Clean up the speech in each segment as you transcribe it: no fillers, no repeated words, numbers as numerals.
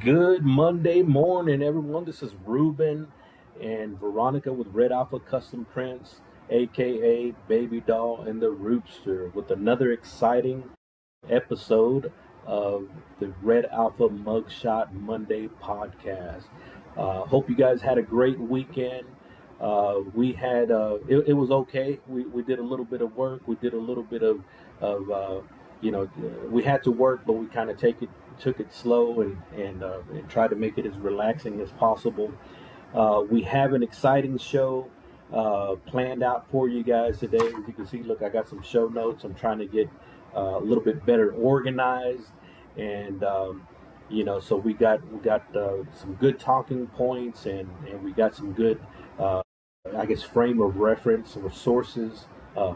Good Monday morning, everyone. This is Ruben and Veronica with Red Alpha Custom Prints, aka Baby Doll and the Roopster, with another exciting episode of the Red Alpha Mugshot Monday podcast. Hope you guys had a great weekend. It was okay. We did a little bit of work. We did a little bit of we had to work, but we kind of took it slow and tried to make it as relaxing as possible. We have an exciting show planned out for you guys today. As you can see, look, I got some show notes. I'm trying to get a little bit better organized, and so we got some good talking points, and we got some good, I guess, frame of reference or sources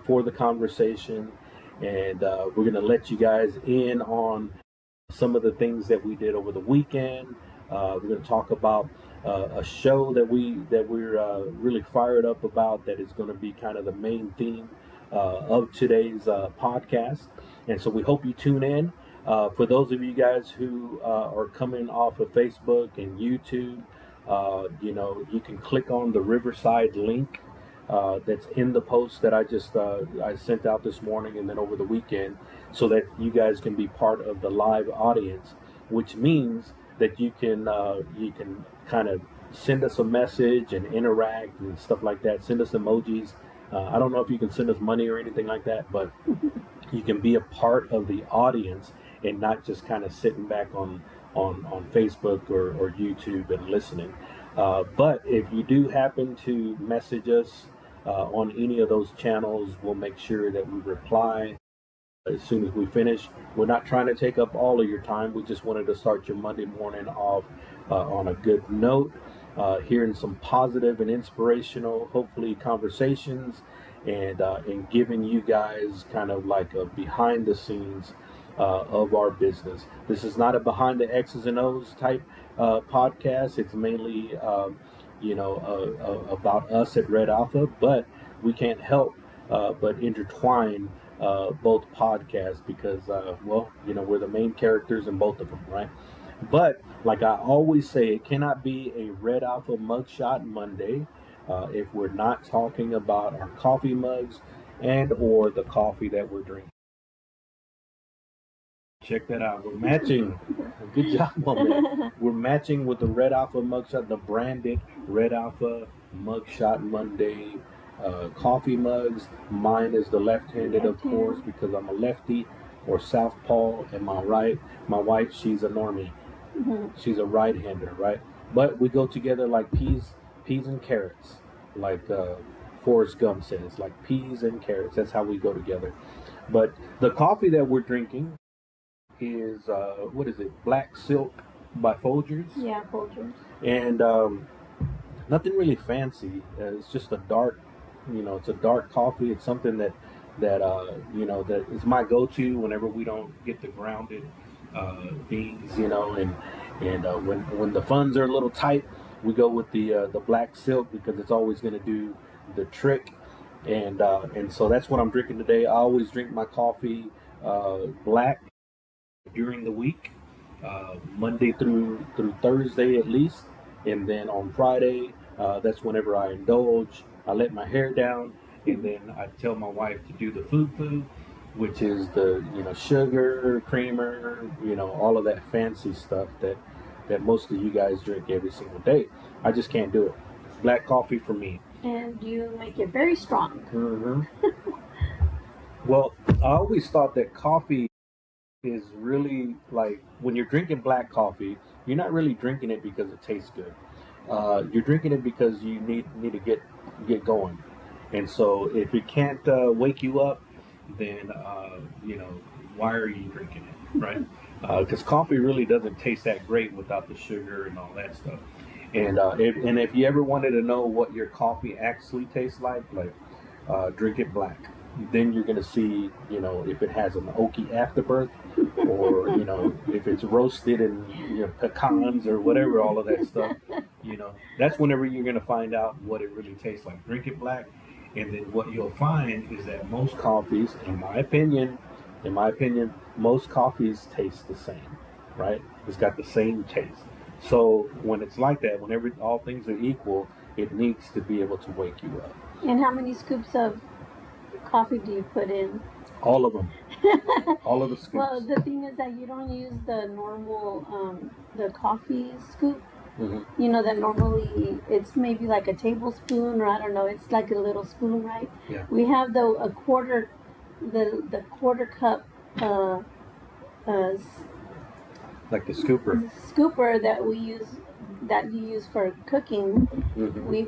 for the conversation, and we're gonna let you guys in on some of the things that we did over the weekend. We're going to talk about a show that we're really fired up about. That is going to be kind of the main theme of today's podcast. And so we hope you tune in. For those of you guys who are coming off of Facebook and YouTube, you can click on the Riverside link that's in the post that I sent out this morning and then over the weekend, so that you guys can be part of the live audience, which means that you can kind of send us a message and interact and stuff like that. Send us emojis. I don't know if you can send us money or anything like that, but you can be a part of the audience and not just kind of sitting back on Facebook or YouTube and listening. But if you do happen to message us on any of those channels, we'll make sure that we reply as soon as we finish. We're not trying to take up all of your time. We just wanted to start your Monday morning off on a good note, hearing some positive and inspirational, hopefully, conversations, and giving you guys kind of like a behind the scenes of our business. This is not a behind the X's and O's type podcast. It's mainly, about us at Red Alpha, but we can't help but intertwine both podcasts because, we're the main characters in both of them, right? But like I always say, it cannot be a Red Alpha Mugshot Monday if we're not talking about our coffee mugs and or the coffee that we're drinking. Check that out. We're matching. Good job on that. We're matching with the Red Alpha Mugshot, the branded Red Alpha Mugshot Monday coffee mugs. Mine is the left-handed, of course, because I'm a lefty or southpaw. And my wife, she's a normie. She's a right-hander, right? But we go together like peas and carrots, like Forrest Gump says, like peas and carrots. That's how we go together. But the coffee that we're drinking is what is it? Black Silk by Folgers. Yeah, Folgers. And nothing really fancy. It's just a dark, it's a dark coffee. It's something that is my go-to whenever we don't get the grounded beans, and when the funds are a little tight, we go with the Black Silk because it's always going to do the trick. And so that's what I'm drinking today. I always drink my coffee black during the week, Monday through Thursday at least, and then on Friday, that's whenever I indulge. I let my hair down, and then I tell my wife to do the food, which is the sugar, creamer, all of that fancy stuff that most of you guys drink every single day. I just can't do it. Black coffee for me. And you make it very strong. Mm-hmm. Well, I always thought that coffee is really like when you're drinking black coffee, you're not really drinking it because it tastes good. You're drinking it because you need to get going. And so if it can't wake you up, then why are you drinking it, right? Because coffee really doesn't taste that great without the sugar and all that stuff. And if you ever wanted to know what your coffee actually tastes like drink it black. Then you're gonna see, if it has an oaky afterbirth, or if it's roasted in pecans or whatever, all of that stuff. That's whenever you're gonna find out what it really tastes like. Drink it black, and then what you'll find is that most coffees, in my opinion, most coffees taste the same. right? It's got the same taste. So when it's like that, whenever all things are equal, it needs to be able to wake you up. And how many scoops of coffee do you put in? All of them, all of the scoops. Well, the thing is that you don't use the normal, the coffee scoop. Mm-hmm. You know that normally it's maybe like a tablespoon, or I don't know. It's like a little spoon, right? Yeah. We have a quarter, the quarter cup, uh, Like the scooper. scooper that we use, that you use for cooking. Mm-hmm. We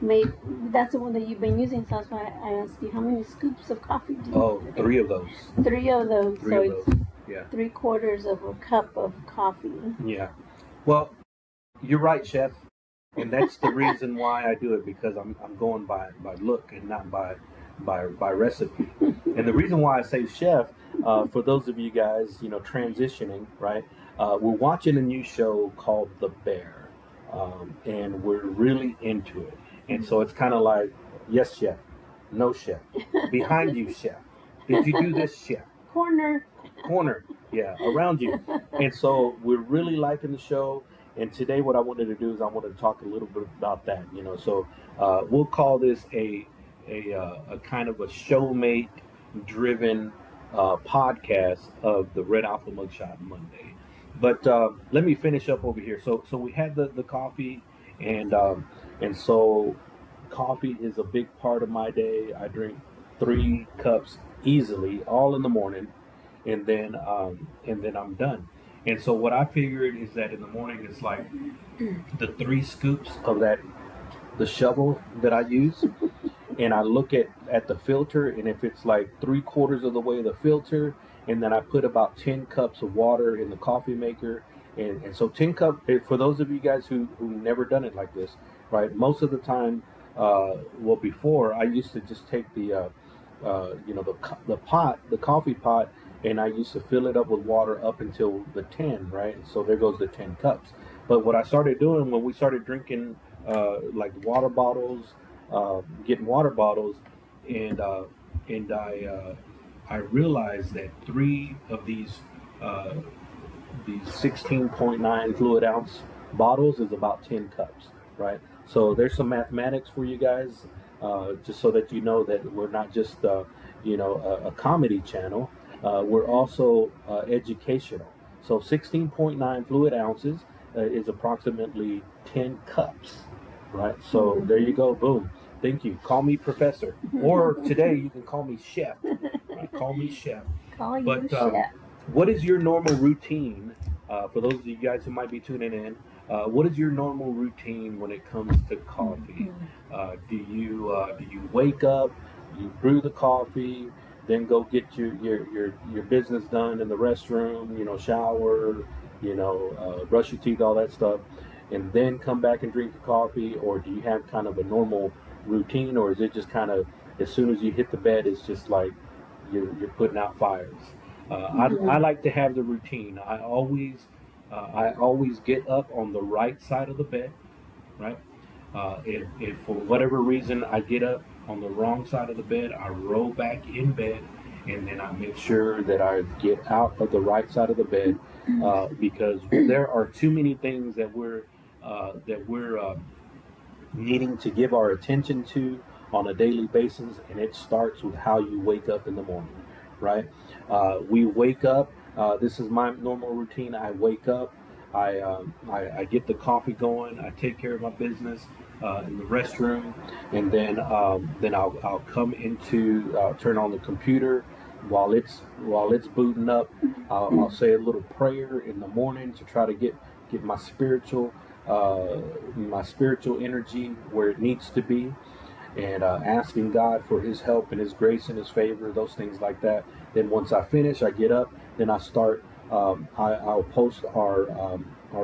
made, that's the one that you've been using. So that's why I asked you how many scoops of coffee do you? Oh, 3 of those. 3 of those. Three So of it's those. Yeah. 3/4 of a cup of coffee. Yeah. Well, you're right, chef, and that's the reason why I do it, because I'm going by look and not by recipe. And the reason why I say chef, for those of you guys, transitioning, right? We're watching a new show called The Bear, and we're really into it. And so it's kind of like, yes, chef, no, chef, behind you, chef. Did you do this, chef? Corner. Yeah, around you. And so we're really liking the show. And today, what I wanted to do is I wanted to talk a little bit about that. So we'll call this a kind of a showmate driven podcast of the Red Alpha Mugshot Monday. But let me finish up over here. So we had the coffee, and so coffee is a big part of my day. I drink 3 cups easily, all in the morning, and then I'm done. And so what I figured is that in the morning it's like the 3 scoops of the shovel that I use, and I look at the filter, and if it's like 3/4 of the way the filter, and then I put about 10 cups of water in the coffee maker, and so 10 cup, for those of you guys who never done it like this, right? Most of the time, well, before I used to just take the coffee pot, and I used to fill it up with water up until the 10, right? So there goes the 10 cups. But what I started doing when we started drinking like water bottles, getting water bottles, and I realized that 3 of these 16.9 fluid ounce bottles is about 10 cups, right? So there's some mathematics for you guys, just so that you know that we're not just a comedy channel. We're also educational. So 16.9 fluid ounces is approximately 10 cups, right? So there you go, boom. Thank you. Call me professor, or today you can call me chef. Right? Call me chef. Call you But chef. what is your normal routine? For those of you guys who might be tuning in, what is your normal routine when it comes to coffee? Do you wake up, you brew the coffee, then go get your business done in the restroom, shower, brush your teeth, all that stuff, and then come back and drink your coffee? Or do you have kind of a normal routine, or is it just kind of as soon as you hit the bed, it's just like you're putting out fires? I like to have the routine. I always get up on the right side of the bed, right? If for whatever reason I get up on the wrong side of the bed, I roll back in bed, and then I make sure that I get out of the right side of the bed, because there are too many things that we're needing to give our attention to on a daily basis, and it starts with how you wake up in the morning, right? We wake up. This is my normal routine. I wake up. I get the coffee going. I take care of my business in the restroom, and then I'll come into turn on the computer while it's booting up. I'll say a little prayer in the morning to try to get my spiritual energy where it needs to be, and asking God for His help and His grace and His favor, those things like that. Then once I finish, I get up. Then I start. I'll post our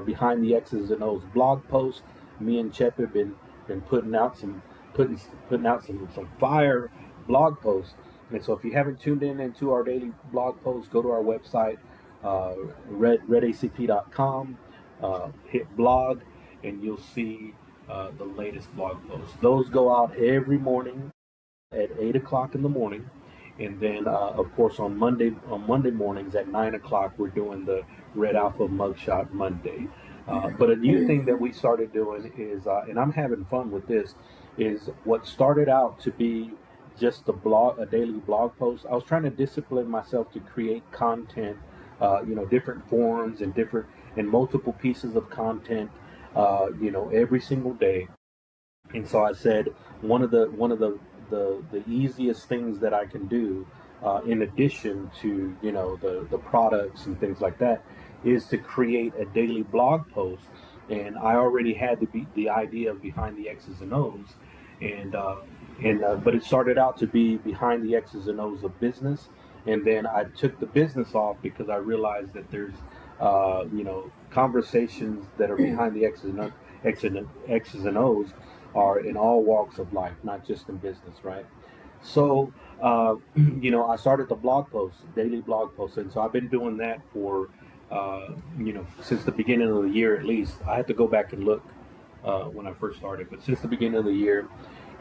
behind the X's and O's blog post. Me and Chep have been putting out some fire blog posts. And so if you haven't tuned into our daily blog posts, go to our website, redacp.com, hit blog, and you'll see the latest blog posts. Those go out every morning at 8 o'clock in the morning. And then, of course, on Monday mornings at 9 o'clock, we're doing the Red Alpha Mugshot Monday. But a new thing that we started doing is, and I'm having fun with this, is what started out to be just a daily blog post. I was trying to discipline myself to create content, different forms and multiple pieces of content, every single day. And so I said one of the easiest things that I can do, in addition to the products and things like that, is to create a daily blog post. And I already had the idea of behind the X's and O's, and but it started out to be behind the X's and O's of business, and then I took the business off because I realized that there's conversations that are behind the X's and O's are in all walks of life, not just in business, right? So, I started the blog post, daily blog post, and so I've been doing that for, since the beginning of the year at least. I had to go back and look when I first started, but since the beginning of the year,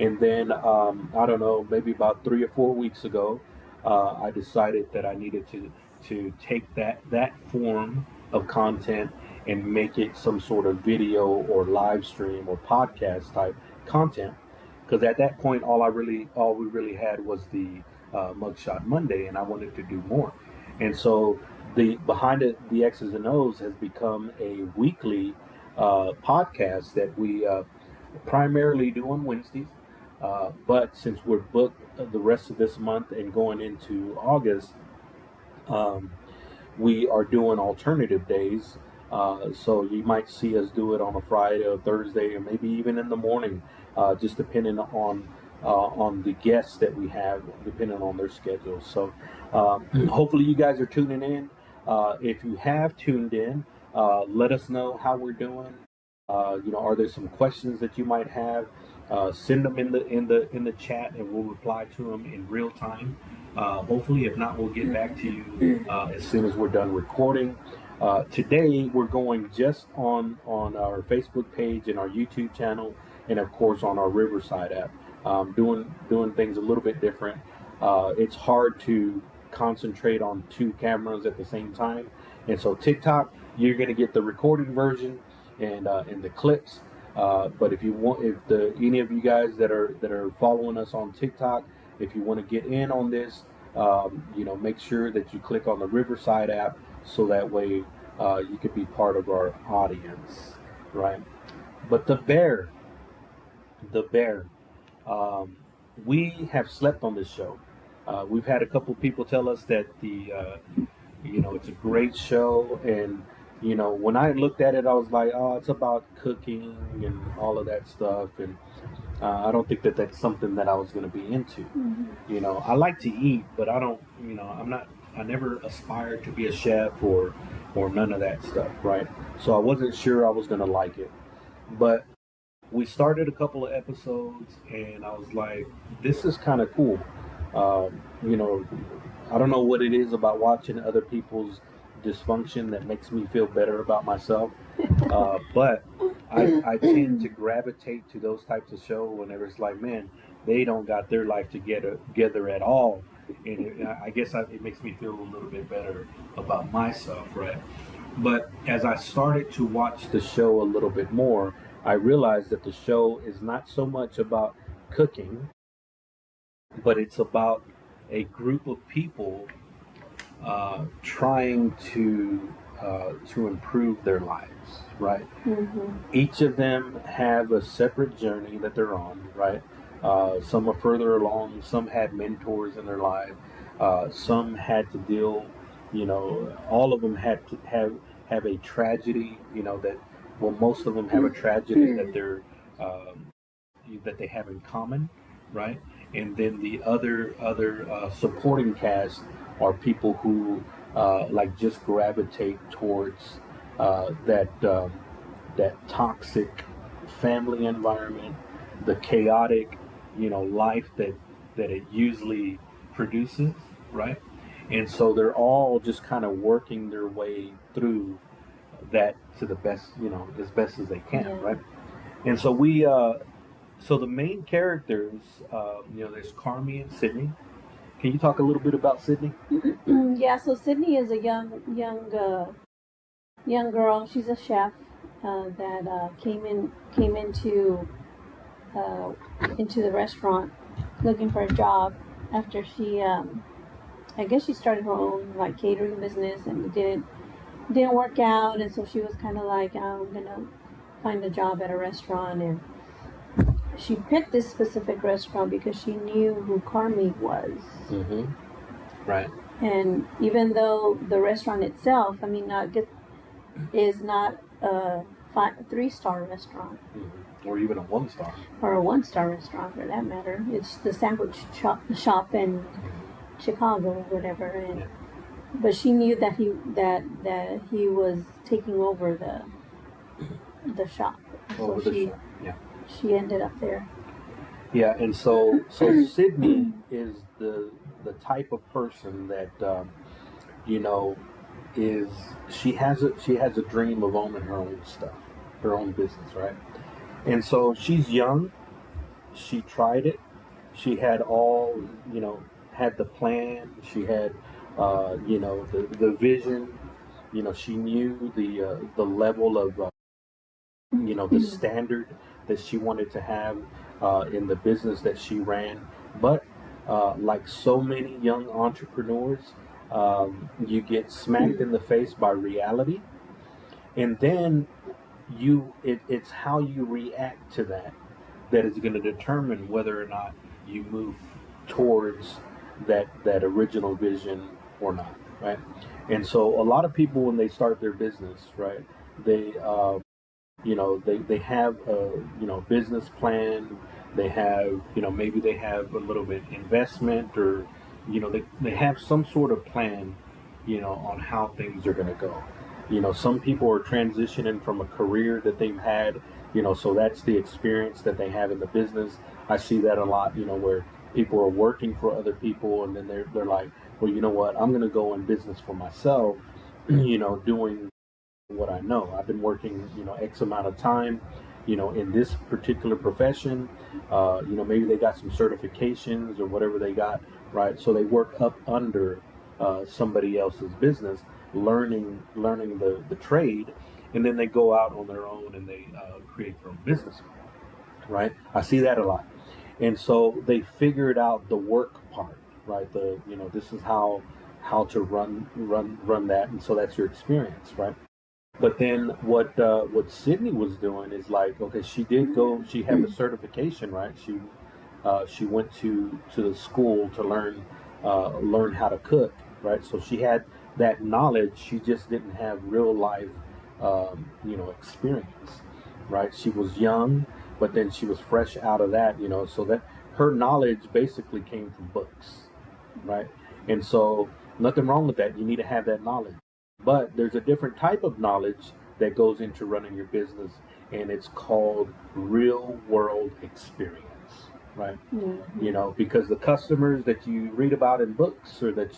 and then I don't know, maybe about 3 or 4 weeks ago, I decided that I needed to take that form of content and make it some sort of video or live stream or podcast type content, because at that point all we really had was the Mugshot Monday, and I wanted to do more. And so the behind it the X's and O's has become a weekly podcast that we primarily do on Wednesdays. But since we're booked the rest of this month and going into August, um, we are doing alternative days. So you might see us do it on a Friday or Thursday, or maybe even in the morning, just depending on the guests that we have, depending on their schedules. So hopefully you guys are tuning in. If you have tuned in, let us know how we're doing. Are there some questions that you might have? Send them in the chat, and we'll reply to them in real time. Hopefully, if not, we'll get back to you as soon as we're done recording. Today, we're going just on our Facebook page and our YouTube channel, and of course on our Riverside app. Doing things a little bit different. It's hard to concentrate on two cameras at the same time, and so TikTok, you're going to get the recording version and the clips. But if you want, if any of you guys that are following us on TikTok, if you want to get in on this, make sure that you click on the Riverside app, so that way you could be part of our audience, right? But the bear, um, we have slept on this show. We've had a couple people tell us that it's a great show, and when I looked at it, I was like, oh, it's about cooking and all of that stuff, and I don't think that that's something that I was going to be into. I like to eat, but I don't. I'm not. I never aspired to be a chef or none of that stuff, right? So I wasn't sure I was going to like it, but we started a couple of episodes, and I was like, this is kind of cool. Um, you know, I don't know what it is about watching other people's dysfunction that makes me feel better about myself. But I tend to gravitate to those types of show whenever it's like, man, they don't got their life together at all. And I guess it makes me feel a little bit better about myself, right? But as I started to watch the show a little bit more, I realized that the show is not so much about cooking, but it's about a group of people trying to improve their lives, right? Each of them have a separate journey that they're on, right? Some are further along. Some had mentors in their life. Some had to deal. All of them had to have a tragedy. That well, most of them have a tragedy um, that they have in common, right? And then the other supporting cast are people who like just gravitate towards that toxic family environment, the chaotic, life that it usually produces, right? And so they're all just kind of working their way through that to the best, as best as they can, Yeah. right? And so the main characters, there's Carmi and Sydney. Can you talk a little bit about Sydney? Yeah, so Sydney is a young young girl. She's a chef that came uh, into the restaurant looking for a job after she I guess she started her own like catering business, and it didn't work out, and so she was kind of like, I'm gonna find a job at a restaurant. And she picked this specific restaurant because she knew who Carmi was. Mm-hmm. Right. And even though the restaurant itself, I mean, not get, is not a 3-star restaurant, Or even a 1-star. or a 1-star restaurant for that matter. It's the sandwich shop in Chicago or whatever. And Yeah. but she knew that he was taking over the shop. So Over the shop. Yeah. she ended up there. Yeah, and so Sydney is the type of person that you know is she has a dream of owning her own stuff, her own business, right? And so she's young. She tried it. She had all had the plan. She had the vision. She knew the level of the standard that she wanted to have in the business that she ran. But like so many young entrepreneurs, you get smacked in the face by reality, and then it's how you react to that is going to determine whether or not you move towards that original vision or not, right? And so a lot of people, when they start their business, right, they they have a business plan. They have maybe they have a little bit investment, or they have some sort of plan on how things are going to go. Some people are transitioning from a career that they've had, so that's the experience that they have in the business. I see that a lot, where people are working for other people, and then they're like, well, you know what, I'm going to go in business for myself, doing what I know. I've been working, X amount of time, in this particular profession. Maybe they got some certifications or whatever they got, right? So they work up under somebody else's business, learning the trade, and then they go out on their own and they create their own business, right? I see that a lot, and so they figured out the work part, right? This is how to run that, and so that's your experience, right? But then what Sydney was doing is like, okay, she did go, she had the certification, right? She went to the school to learn how to cook, right? So she had that knowledge. She just didn't have real life, experience, right? She was young, but then she was fresh out of that, so that her knowledge basically came from books, right? And so nothing wrong with that. You need to have that knowledge. But there's a different type of knowledge that goes into running your business, and it's called real world experience, right? Because the customers that you read about in books, or that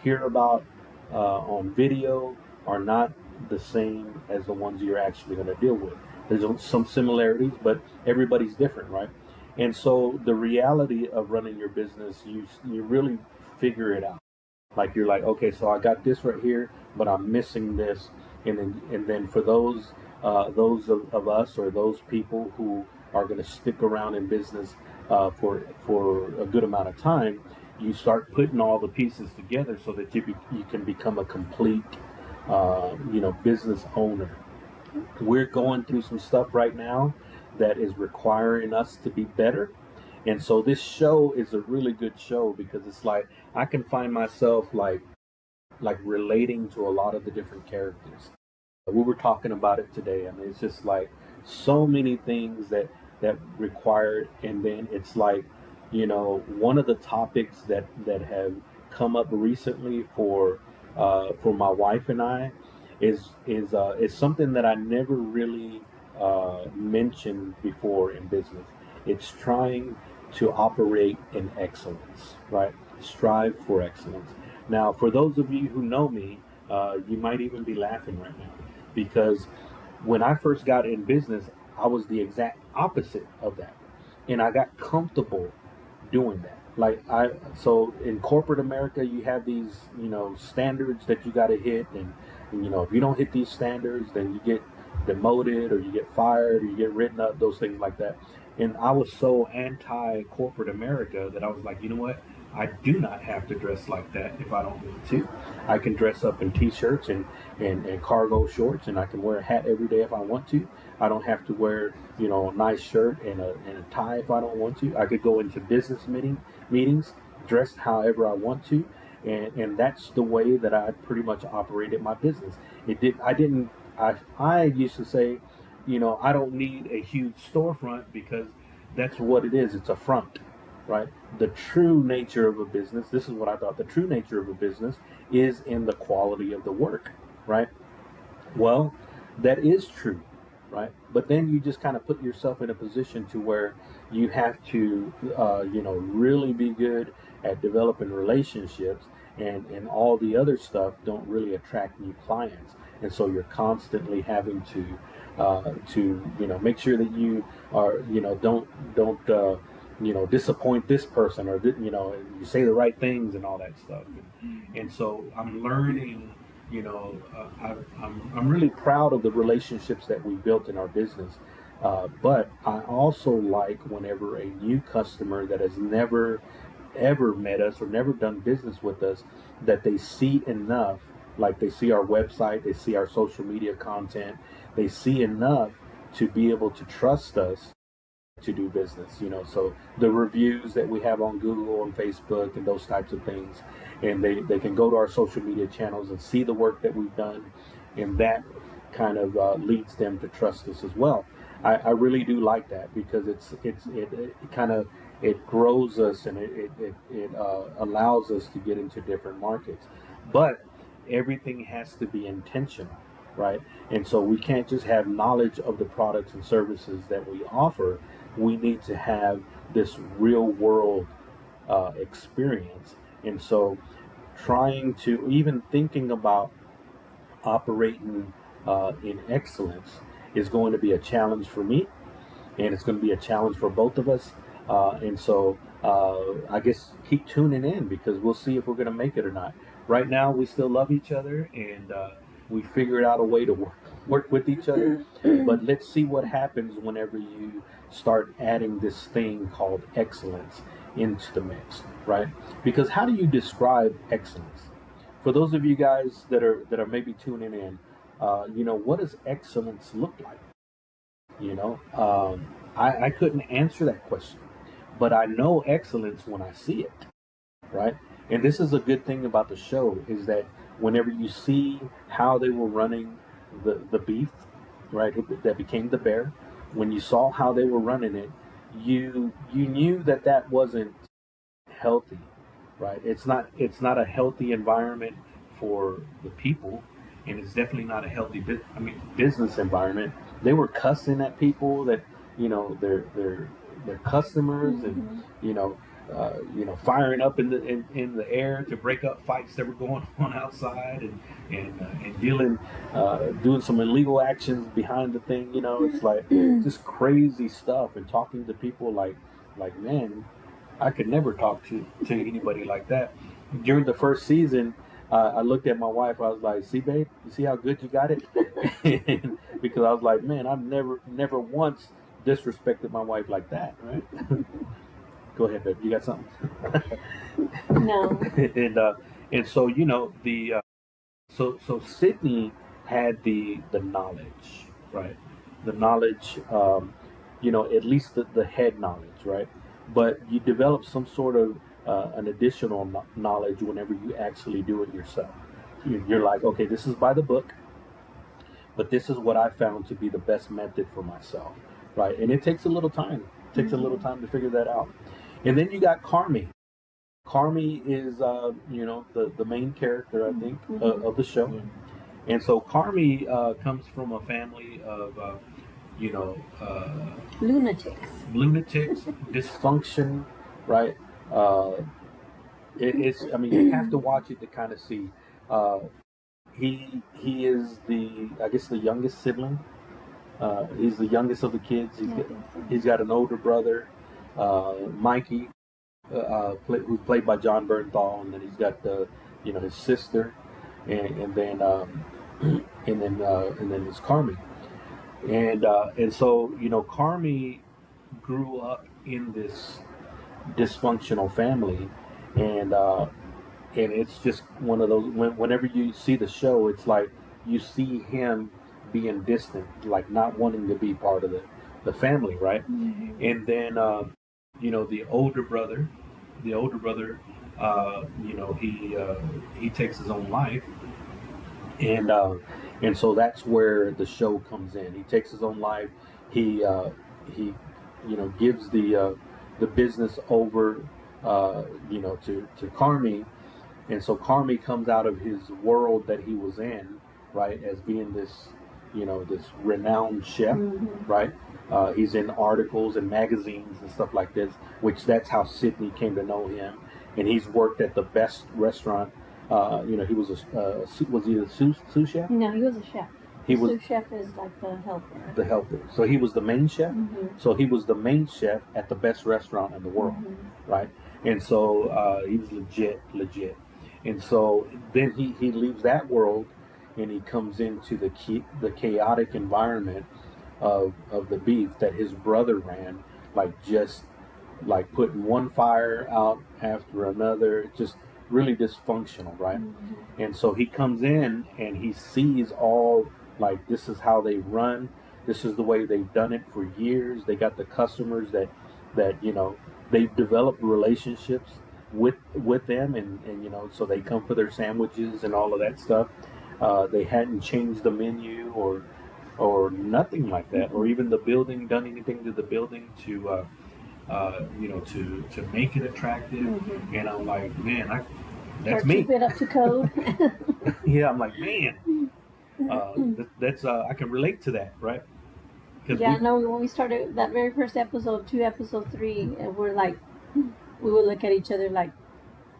hear about on video, are not the same as the ones you're actually going to deal with. There's some similarities, but everybody's different, right? And so the reality of running your business, you really figure it out. Like, you're like, okay, so I got this right here, but I'm missing this, and then for those of us, or those people who are going to stick around in business for a good amount of time, you start putting all the pieces together so that you can become a complete business owner. We're going through some stuff right now that is requiring us to be better. And so this show is a really good show, because it's like I can find myself like relating to a lot of the different characters. We were talking about it today. I mean, it's just like so many things that required, and then it's like, one of the topics that have come up recently for my wife and I is something that I never really mentioned before in business. It's trying to operate in excellence, right? Strive for excellence. Now, for those of you who know me, you might even be laughing right now, because when I first got in business, I was the exact opposite of that, and I got comfortable doing that. So in corporate America, you have these standards that you got to hit, and if you don't hit these standards, then you get demoted or you get fired or you get written up, those things like that. And I was so anti corporate America that I was like, you know what? I do not have to dress like that if I don't need to. I can dress up in t-shirts and cargo shorts, and I can wear a hat every day if I want to. I don't have to wear, a nice shirt and a tie if I don't want to. I could go into business meetings dressed however I want to. And that's the way that I pretty much operated my business. I used to say, I don't need a huge storefront because that's what it is. It's a front, right? The true nature of a business, this is what I thought, the true nature of a business is in the quality of the work, right? Well, that is true, right? But then you just kind of put yourself in a position to where you have to, really be good at developing relationships, and all the other stuff don't really attract new clients, and so you're constantly having to make sure that you are, don't disappoint this person, or you say the right things and all that stuff, and so I'm learning. I'm really proud of the relationships that we built in our business. But I also like whenever a new customer that has never ever met us or never done business with us, that they see enough, like they see our website, they see our social media content, they see enough to be able to trust us to do business. So the reviews that we have on Google and Facebook and those types of things, and they can go to our social media channels and see the work that we've done, and that kind of leads them to trust us as well. I really do like that, because it kind of, it grows us, and it allows us to get into different markets, but everything has to be intentional, right? And so we can't just have knowledge of the products and services that we offer. We need to have this real world experience. And so even thinking about operating in excellence is going to be a challenge for me, and it's going to be a challenge for both of us. And so I guess keep tuning in, because we'll see if we're going to make it or not. Right now, we still love each other, and we figured out a way to work with each other. But let's see what happens whenever you start adding this thing called excellence into the mix, right? Because how do you describe excellence? For those of you guys that are maybe tuning in, what does excellence look like? I couldn't answer that question, but I know excellence when I see it, right? And this is a good thing about the show, is that whenever you see how they were running the beef, right, that became the bear, when you saw how they were running it, you knew that wasn't healthy, right? It's not a healthy environment for the people, and it's definitely not a healthy business environment. They were cussing at people that their customers, and firing up in the air to break up fights that were going on outside, and doing some illegal actions behind the thing. It's like just crazy stuff, and talking to people like man, I could never talk to anybody like that. During the first season, I looked at my wife. I was like, "See, babe, you see how good you got it?" Because I was like, "Man, I've never once disrespected my wife like that." Right? Go ahead, babe. You got something? No. And so the so Sydney had the knowledge, right? The knowledge, at least the head knowledge, right? But you develop some sort of an additional knowledge whenever you actually do it yourself. You're like, okay, this is by the book, but this is what I found to be the best method for myself, right? And it takes a little time. It takes a little time to figure that out. And then you got Carmi. Carmi is, the main character, I think, of the show. And so Carmi comes from a family of, lunatics, dysfunction, right? Uh, you have to watch it to kind of see. He is I guess, the youngest sibling. He's the youngest of the kids. He's got an older brother, Mikey, who's played by John Bernthal, and then he's got his sister, and then and then it's Carmi, and so Carmi grew up in this dysfunctional family, and and it's just one of those. Whenever you see the show, it's like you see him being distant, like not wanting to be part of the family, right? Mm-hmm. And then the older brother, he takes his own life, and uh, and so that's where the show comes in. He takes his own life. He gives the business over to Carmi, and so Carmi comes out of his world that he was in, right, as being this renowned chef, Mm-hmm. right. He's in articles and magazines and stuff like this, which that's how Sydney came to know him, and he's worked at the best restaurant. He was was he a sous chef? No, he was a chef. He The was sous chef is like the helper. the helper. So he was the main chef. Mm-hmm. So he was the main chef at the best restaurant in the world, Mm-hmm. right? And so he was legit. And so then he leaves that world, and he comes into the chaotic environment of the beef that his brother ran, like just like putting one fire out after another, just really dysfunctional, right? Mm-hmm. And so he comes in and he sees all, like, this is how they run, this is the way they've done it for years. They got the customers that they've developed relationships with them, and so they come for their sandwiches and all of that stuff. They hadn't changed the menu or nothing like that, or even the building, done anything to the building to make it attractive. Mm-hmm. And I'm like, man, Or that's me. keep it up to code. Yeah, I'm like, man, that's I can relate to that, right? Because Yeah, no, when we started that very first episode, 2, episode 3, and we're like, we would look at each other like,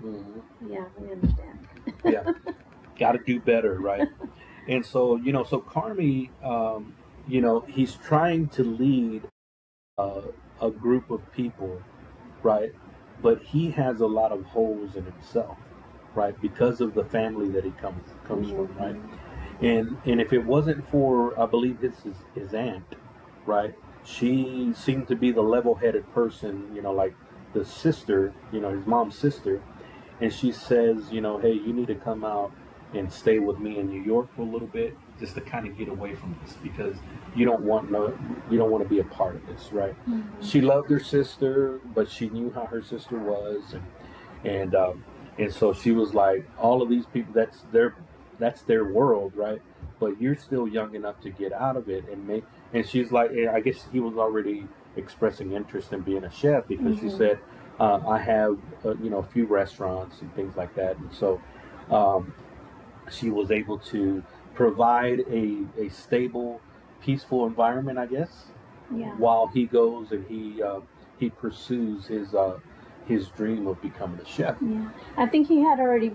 Mhm. yeah, we understand. Yeah, got to do better, right? And so so Carmi, he's trying to lead uh, a group of people, right? But he has a lot of holes in himself, right? Because of the family that he comes from, right? And if it wasn't for, I believe his aunt, right? She seemed to be the level-headed person, like the sister, his mom's sister, and she says, hey, you need to come out and stay with me in New York for a little bit, just to kind of get away from this, because you don't want to be a part of this, right? Mm-hmm. She loved her sister, but she knew how her sister was, and and so she was like, all of these people, that's their world, right? But you're still young enough to get out of it and make. And she's like, I guess he was already expressing interest in being a chef, because she Mm-hmm. said, I have a few restaurants and things like that, and so um, she was able to provide a stable, peaceful environment, I guess, Yeah. while he goes and he pursues his dream of becoming a chef. Yeah, I think he had already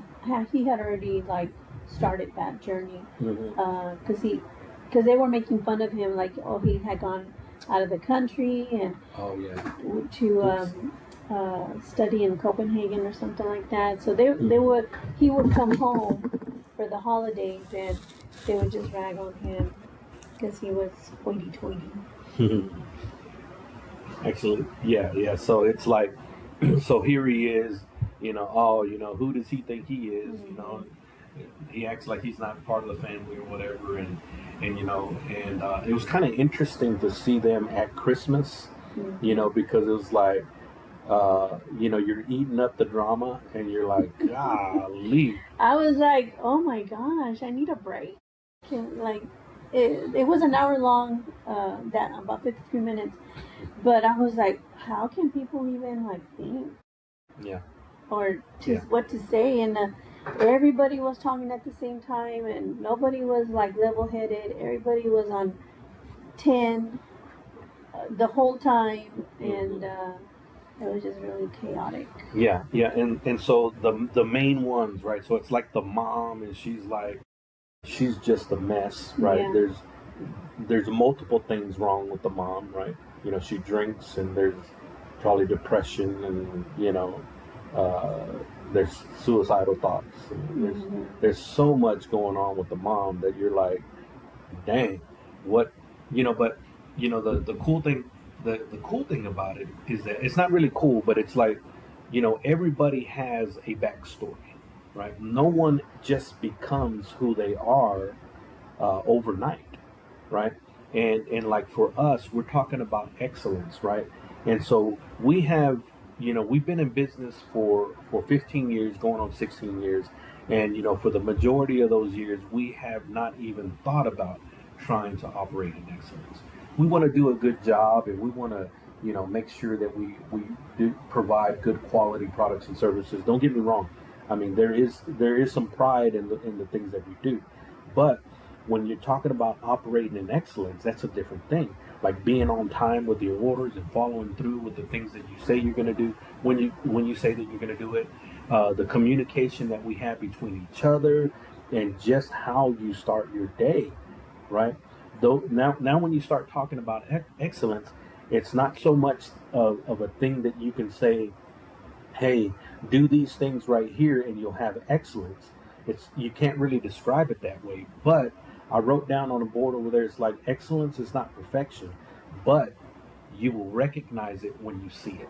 like started that journey, Mm-hmm. because they were making fun of him, like, oh, he had gone out of the country and Oh yeah. to study in Copenhagen or something like that. So they would he would come home for the holidays, and they would just rag on him because he was hoity-toity. Actually, yeah. So it's like, so here he is, who does he think he is? He acts like he's not part of the family or whatever, and it was kind of interesting to see them at Christmas, because it was like, you're eating up the drama, and you're like, golly. I was like, oh my gosh, I need a break. Like, it was an hour long, that about 53 minutes, but I was like, how can people even like think Yeah. or Yeah. what to say? And everybody was talking at the same time, and nobody was like level headed. Everybody was on 10 the whole time, and it was just really chaotic. Yeah, and so the main ones, right? So it's like the mom, and she's just a mess, right? Yeah. There's multiple things wrong with the mom, right? She drinks, and there's probably depression, and uh, there's suicidal thoughts. There's so much going on with the mom that you're like, dang, what, but the cool thing, the cool thing about it is that it's not really cool, but it's like, everybody has a backstory, right? No one just becomes who they are overnight, right? And like for us, we're talking about excellence, right? And so we have, we've been in business for 15 years, going on 16 years, and for the majority of those years, we have not even thought about trying to operate in excellence. We want to do a good job, and we want to, make sure that we do provide good quality products and services. Don't get me wrong. I mean, there is some pride in the things that we do, but when you're talking about operating in excellence, that's a different thing. Like being on time with your orders and following through with the things that you say you're going to do when you say that you're going to do it. The communication that we have between each other, and just how you start your day, right? Though now when you start talking about excellence, it's not so much of a thing that you can say, hey, do these things right here and you'll have excellence. You can't really describe it that way. But I wrote down on a board over there, it's like excellence is not perfection, but you will recognize it when you see it,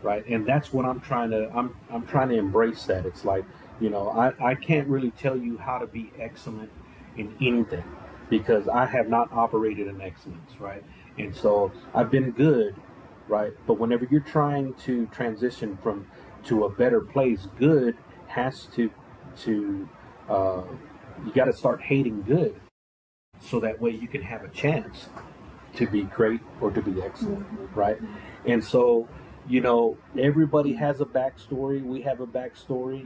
right? And that's what I'm trying to embrace that. It's like, I can't really tell you how to be excellent in anything because I have not operated in excellence, right? And so I've been good, right? But whenever you're trying to transition from to a better place, good has to you got to start hating good, so that way you can have a chance to be great or to be excellent, right? And so, everybody has a backstory. We have a backstory,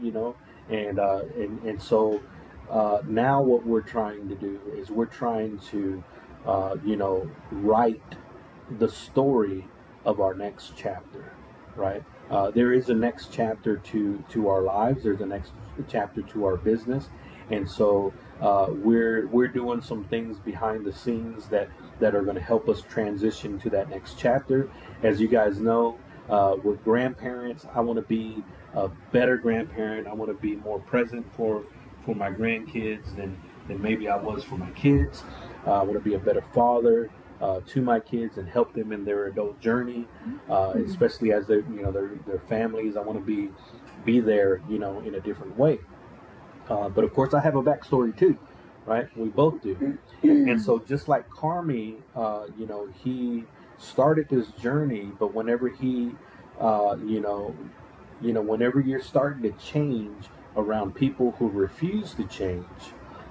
and so now what we're trying to do is we're trying to, write the story of our next chapter, right? There is a next chapter to our lives. There's a next chapter to our business, and so we're doing some things behind the scenes that are going to help us transition to that next chapter. As you guys know, with grandparents, I want to be a better grandparent. I want to be more present for my grandkids than maybe I was for my kids. I want to be a better father to my kids and help them in their adult journey, especially as their families. I want to be there, in a different way. But of course, I have a backstory too, right? We both do. And so, just like Carmi, he started this journey, but whenever whenever you're starting to change around people who refuse to change,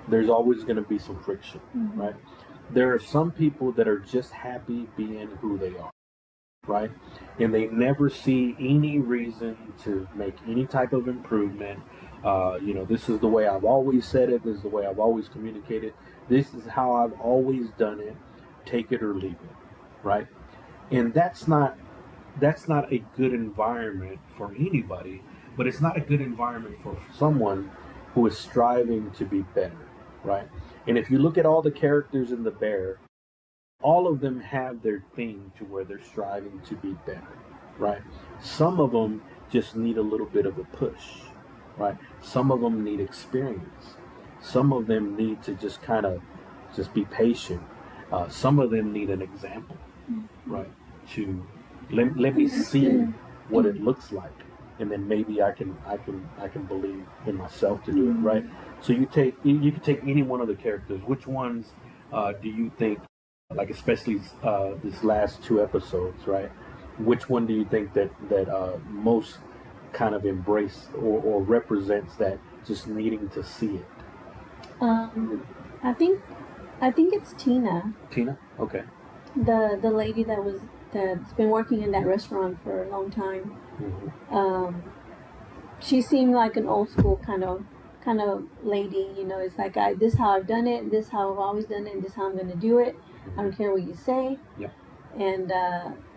there's always going to be some friction, right? There are some people that are just happy being who they are, right? And they never see any reason to make any type of improvement. This is the way I've always said it. This is the way I've always communicated. This is how I've always done it. Take it or leave it, right? And that's not a good environment for anybody, but it's not a good environment for someone who is striving to be better, right? And if you look at all the characters in The Bear, all of them have their thing to where they're striving to be better, right? Some of them just need a little bit of a push, right? Some of them need experience. Some of them need to just kind of just be patient. Some of them need an example, right? To let me see what it looks like, and then maybe I can believe in myself to do it, right? So you can take any one of the characters. Which ones do you think, like especially this last two episodes, right? Which one do you think that most kind of embrace or represents that just needing to see it? I think it's Tina. Tina? Okay. The lady that's been working in that restaurant for a long time. She seemed like an old school kind of lady. It's like, this is how I've done it. This is how I've always done it. And this is how I'm going to do it. I don't care what you say. Yep. And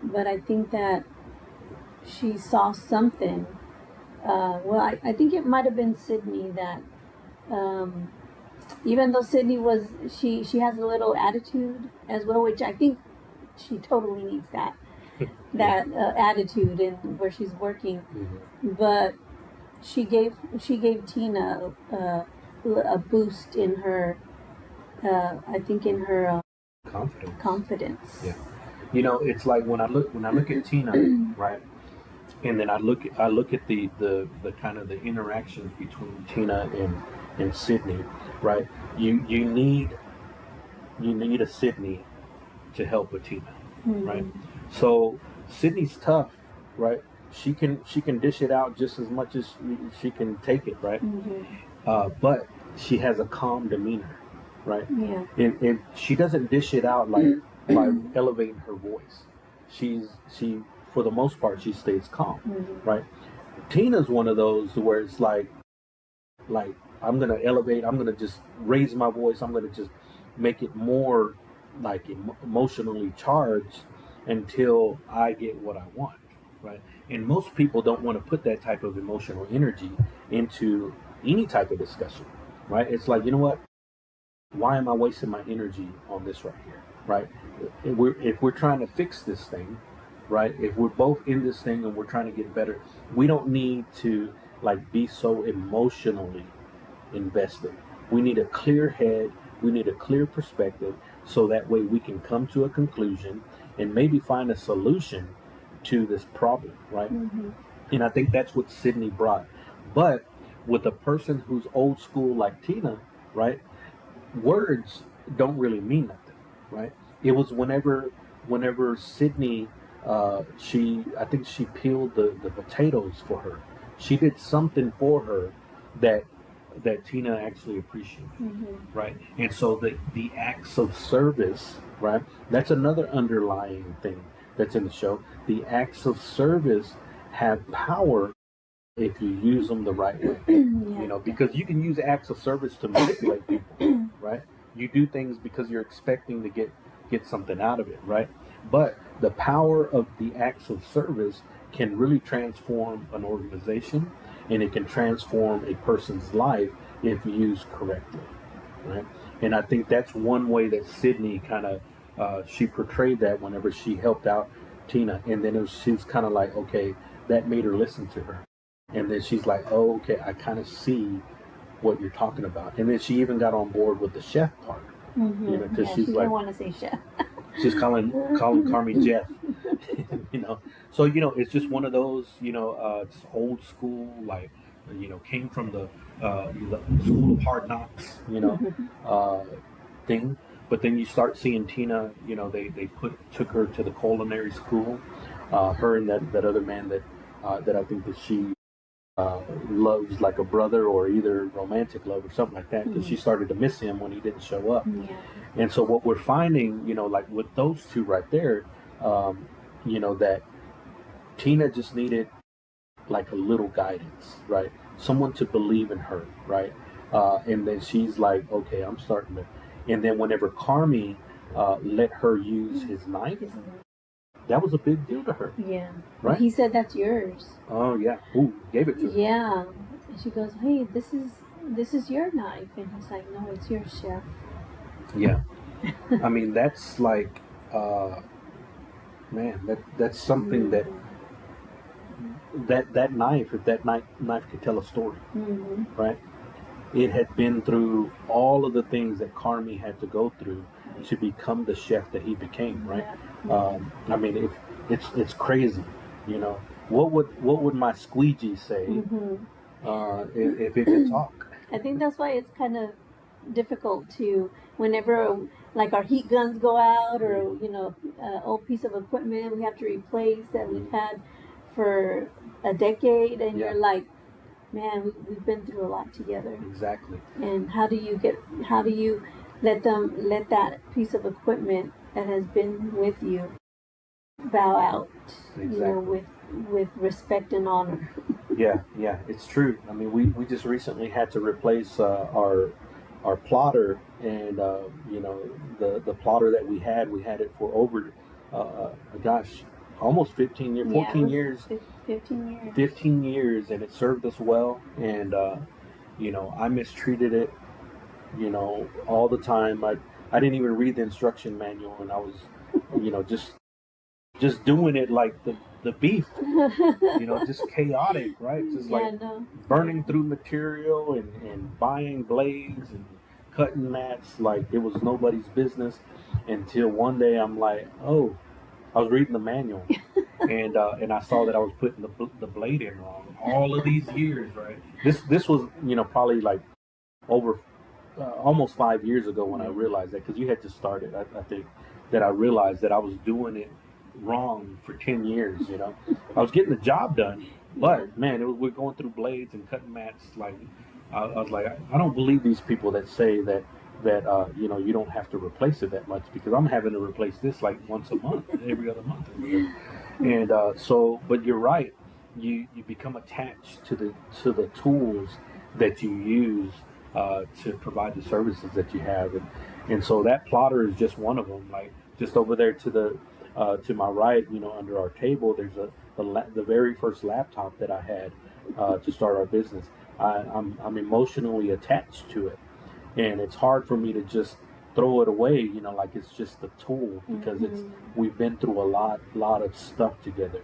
but I think that she saw something. I think it might have been Sydney that. Even though Sydney she has a little attitude as well, which I think she totally needs that attitude in where she's working. But she gave Tina a boost in her, I think in her confidence. Yeah. You know, it's like when I look at Tina, right, and then I look at the kind of the interactions between Tina and Sydney, right? You need a Sydney to help with Tina, right? So Sydney's tough, right? She can dish it out just as much as she can take it, right? But she has a calm demeanor, right? Yeah. And she doesn't dish it out like by elevating her voice. She for the most part she stays calm, right? Tina's one of those where it's like I'm gonna elevate. I'm gonna just raise my voice. I'm gonna just make it more like emotionally charged until I get what I want, right? And most people don't want to put that type of emotional energy into any type of discussion, right? It's like, you know what? Why am I wasting my energy on this right here, right? If we're trying to fix this thing, right? If we're both in this thing and we're trying to get better, we don't need to like be so emotionally invested. We need a clear head. We need a clear perspective so that way we can come to a conclusion and maybe find a solution to this problem, right? And I think that's what Sydney brought. But with a person who's old school like Tina, right? Words don't really mean nothing, right? It was whenever Sydney, I think she peeled the potatoes for her. She did something for her that Tina actually appreciated, right? And so the acts of service, right? That's another underlying thing that's in the show. The acts of service have power if you use them the right way. Yeah. Because you can use acts of service to manipulate people, right? You do things because you're expecting to get something out of it, right? But the power of the acts of service can really transform an organization, and it can transform a person's life if used correctly, right? And I think that's one way that Sydney kind of she portrayed that whenever she helped out Tina, and then she was kind of like, okay, that made her listen to her. And then she's like, oh, okay, I kind of see what you're talking about. And then she even got on board with the chef part. Because she's she like, didn't want to say chef. she's calling Carmi Jeff. So it's just one of those, just old school, like, came from the school of hard knocks, thing. But then you start seeing Tina, they took her to the culinary school. Her and that other man that I think that she loves like a brother, or either romantic love or something like that, because she started to miss him when he didn't show up. And so what we're finding, like with those two right there, that Tina just needed like a little guidance, right? Someone to believe in her, right? And then she's like, okay, I'm starting to. And then whenever Carmi let her use his knife, that was a big deal to her. Yeah. Right? He said, that's yours. Oh, yeah. Ooh, gave it to her. Yeah. And she goes, hey, this is your knife. And he's like, no, it's yours, chef. Yeah. I mean, that's like, man, that's something that knife, if that knife could tell a story, right? It had been through all of the things that Carmi had to go through to become the chef that he became, right? I mean, it's crazy, What would my squeegee say if it could talk? I think that's why it's kind of difficult to, whenever like our heat guns go out, or old piece of equipment we have to replace that we've had for a decade, and you're like, man, we've been through a lot together. Exactly. And how do you let that piece of equipment that has been with you bow out, exactly. With respect and honor? Yeah, it's true. I mean, we just recently had to replace our plotter, and the plotter that we had it for over almost 15 years, 14 years, 15 years, 15 years, and it served us well. And I mistreated it, all the time. I didn't even read the instruction manual, and I was, just doing it like the beef, just chaotic, right? Just like Yeah, no. burning through material and buying blades and cutting mats like it was nobody's business until one day I'm like, oh, I was reading the manual and I saw that I was putting the blade in wrong all of these years, right? This was probably like over almost 5 years ago when I realized that, because you had just started. I think that I realized that I was doing it wrong for 10 years. I was getting the job done, Yeah. but man, we're going through blades and cutting mats. Like I was like, I don't believe these people that say that you don't have to replace it that much, because I'm having to replace this like once a month, every other month, or whatever. And but you're right. You become attached to the tools that you use to provide the services that you have, and so that plotter is just one of them. Like just over there to my right, under our table, there's the very first laptop that I had to start our business. I'm emotionally attached to it, and it's hard for me to just throw it away, like it's just a tool, because we've been through a lot of stuff together,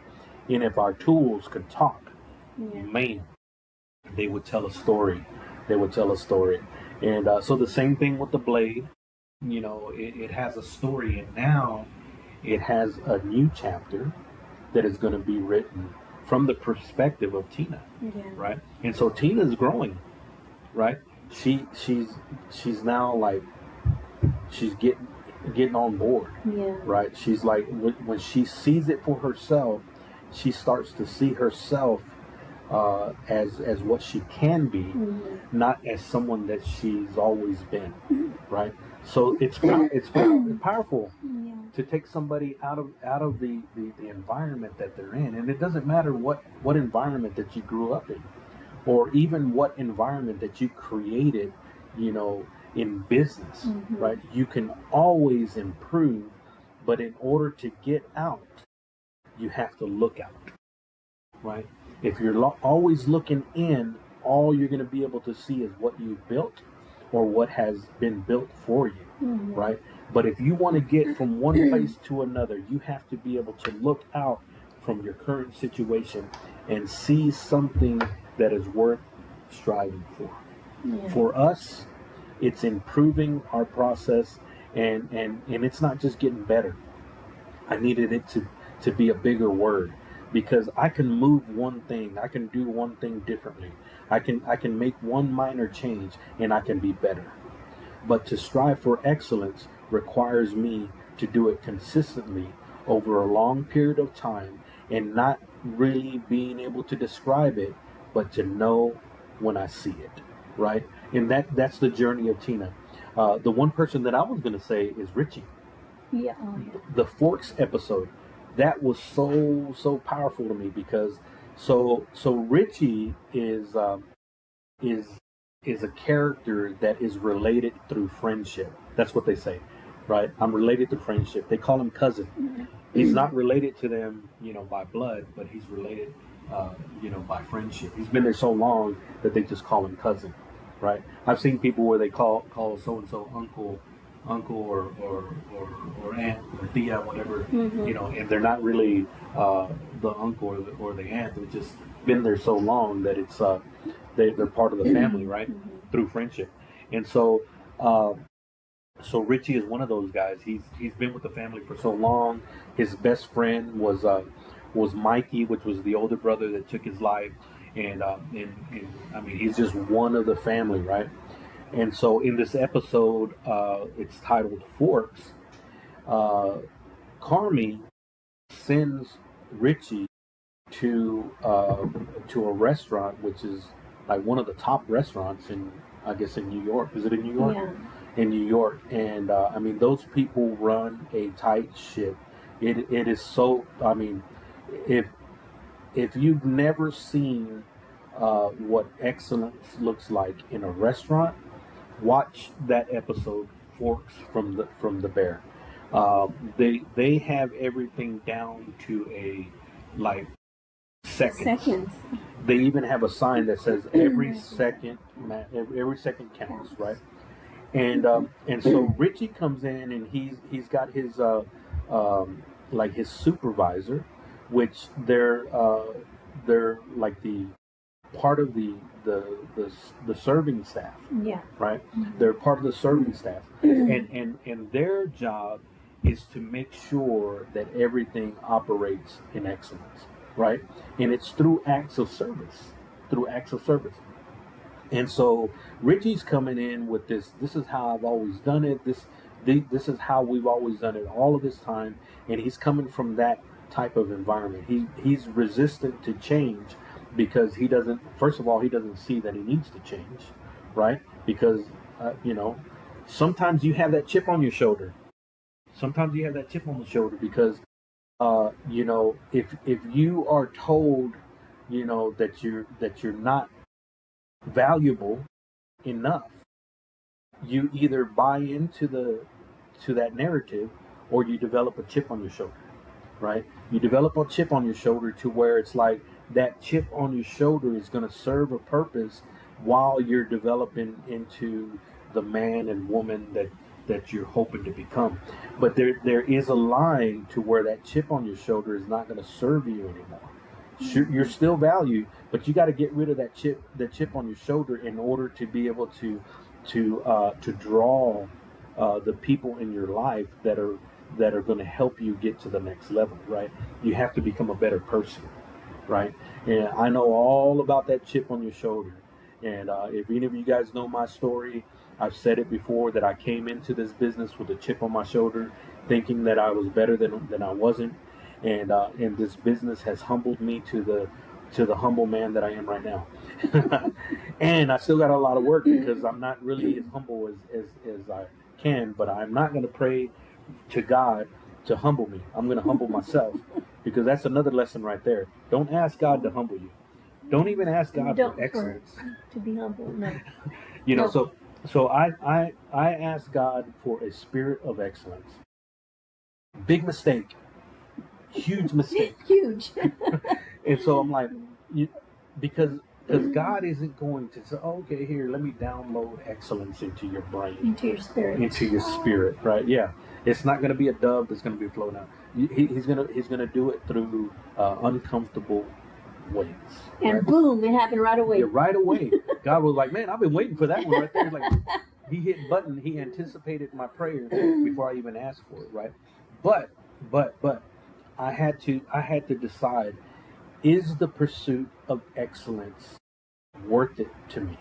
and if our tools could talk, Yeah. man, they would tell a story. They would tell a story, and so the same thing with the blade. It has a story, and now it has a new chapter that is going to be written from the perspective of Tina, Yeah. right? And so Tina's growing, right? She's now like she's getting on board, Yeah. right? She's like when she sees it for herself, she starts to see herself as what she can be, not as someone that she's always been, right? So it's powerful Yeah. to take somebody out of the environment that they're in, and it doesn't matter what environment that you grew up in, or even what environment that you created, in business, right? You can always improve, but in order to get out, you have to look out, right? If you're always looking in, all you're going to be able to see is what you built or what has been built for you, right? But if you want to get from one place to another, you have to be able to look out from your current situation and see something that is worth striving for. Yeah. For us, it's improving our process, and it's not just getting better. I needed it to be a bigger word, because I can move one thing, I can do one thing differently. I can make one minor change and I can be better. But to strive for excellence requires me to do it consistently over a long period of time, and not really being able to describe it, but to know when I see it, right? And that's the journey of Tina. The one person that I was going to say is Richie. Yeah. Oh, yeah. The Forks episode, that was so powerful to me, because so Richie is is a character that is related through friendship. That's what they say, right? I'm related to friendship. They call him cousin. He's not related to them, by blood, but he's related, by friendship. He's been there so long that they just call him cousin, right? I've seen people where they call so and so uncle or aunt or tia, whatever, and they're not really the uncle or the aunt. They've just been there so long that it's they're part of the family, right? Through friendship. And so Richie is one of those guys. He's been with the family for so long. His best friend was Mikey, which was the older brother that took his life, and I mean, he's just one of the family, right? And so in this episode, it's titled Forks. Carmi sends Richie to a restaurant, which is like one of the top restaurants in, I guess, in New York. Is it in New York? Yeah. In New York, and I mean, those people run a tight ship. It is so. I mean, if you've never seen what excellence looks like in a restaurant, watch that episode, Forks from the Bear. They have everything down to a like seconds. They even have a sign that says every second counts, right? And so Richie comes in, and he's got his like his supervisor, which they're like the part of the serving staff, Yeah. right? They're part of the serving staff, and their job is to make sure that everything operates in excellence, right? And it's through acts of service, through acts of service. And so Richie's coming in with this. This is how I've always done it. This is how we've always done it all of this time. And he's coming from that type of environment. He's resistant to change because he doesn't. First of all, he doesn't see that he needs to change, right? Because sometimes you have that chip on your shoulder. Sometimes you have that chip on the shoulder because if you are told that you're not valuable enough, you either buy into the to that narrative or you develop a chip on your shoulder, right? You develop a chip on your shoulder to where it's like that chip on your shoulder is going to serve a purpose while you're developing into the man and woman that you're hoping to become. But there is a line to where that chip on your shoulder is not going to serve you anymore. Sure, you're still valued, but you got to get rid of that chip on your shoulder in order to be able to draw the people in your life that are going to help you get to the next level, right? You have to become a better person, right? And I know all about that chip on your shoulder. And if any of you guys know my story, I've said it before that I came into this business with a chip on my shoulder, thinking that I was better than I wasn't, and this business has humbled me to the humble man that I am right now. And I still got a lot of work because I'm not really as humble as I can, but I'm not going to pray to God to humble me. I'm going to humble myself because that's another lesson right there. Don't ask God to humble you. Don't even ask God for excellence. To be humble, no. No. So I ask God for a spirit of excellence. Big mistake. Huge mistake. Huge. And so I'm like, you, because God isn't going to say, oh, okay, here, let me download excellence into your brain, into your spirit, right? Yeah, it's not going to be a dove that's going to be floating out. He's gonna do it through uncomfortable ways. And right? Boom, it happened right away. Yeah, right away. God was like, man, I've been waiting for that one right there. Like, he hit button. He anticipated my prayer before I even asked for it, right? But I had to decide, is the pursuit of excellence worth it to me?